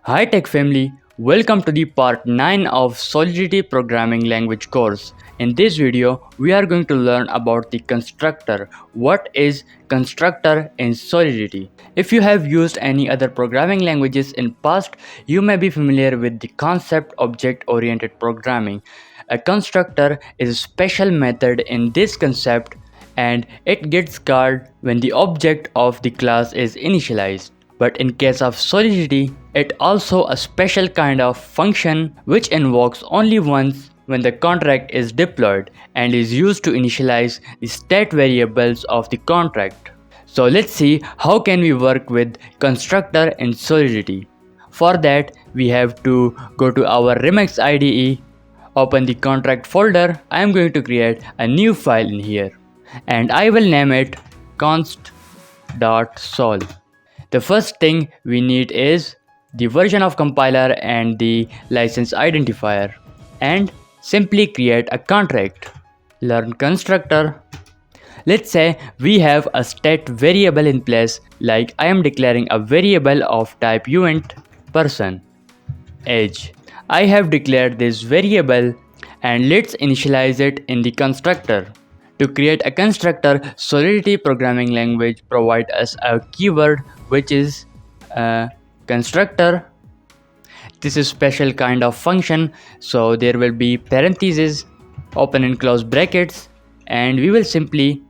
Hi Tech family, welcome to the part 9 of Solidity programming language course. In this video, we are going to learn about the constructor. What is constructor in Solidity? If you have used any other programming languages in past, you may be familiar with the concept object-oriented programming. A constructor is a special method in this concept and it gets called when the object of the class is initialized. But in case of Solidity, it also a special kind of function which invokes only once when the contract is deployed and is used to initialize the state variables of the contract. So let's see how can we work with constructor in Solidity. For that, we have to go to our Remix IDE, open the contract folder. I am going to create a new file in here and I will name it const.sol. The first thing we need is the version of compiler and the license identifier, and simply create a contract. Learn constructor. Let's say we have a state variable in place, like I am declaring a variable of type uint person age. I have declared this variable and let's initialize it in the constructor. To create a constructor, Solidity programming language provides us a keyword which is a constructor. This is special kind of function, so there will be parentheses, open and close brackets, and we will simply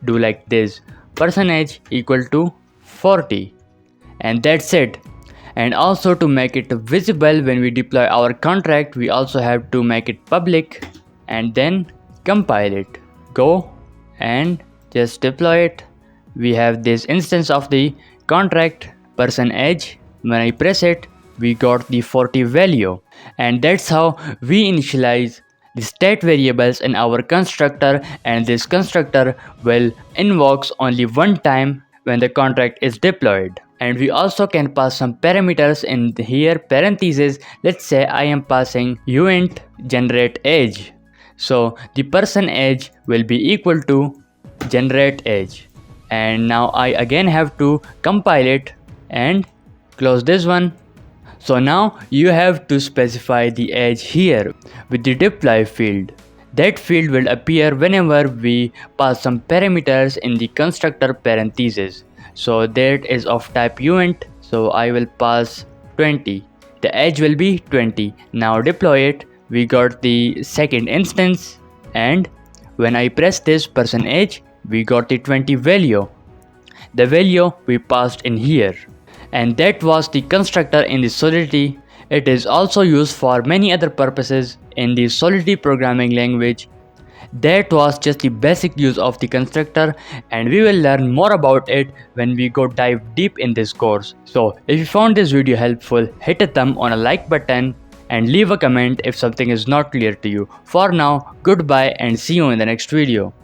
do like this: percentage equal to 40, and that's it. And also, to make it visible when we deploy our contract, we also have to make it public and then compile it. Go and just deploy it. We have this instance of the contract person age. When I press it, we got the 40 value, and that's how we initialize the state variables in our constructor, and this constructor will invokes only one time when the contract is deployed. And we also can pass some parameters in here, parentheses. Let's say I am passing uint generate age, so the person age will be equal to generate age. And now I again have to compile it and close this one. So now you have to specify the age here with the deploy field. That field will appear whenever we pass some parameters in the constructor parentheses. So that is of type uint, so I will pass 20. The age will be 20. Now deploy it. We got the second instance, and when I press this person age, we got the 20 value. The value we passed in here. And that was the constructor in the Solidity. It is also used for many other purposes in the Solidity programming language. That was just the basic use of the constructor, and we will learn more about it when we go dive deep in this course. So if you found this video helpful, hit a thumb on a like button and leave a comment if something is not clear to you. For now, goodbye and see you in the next video.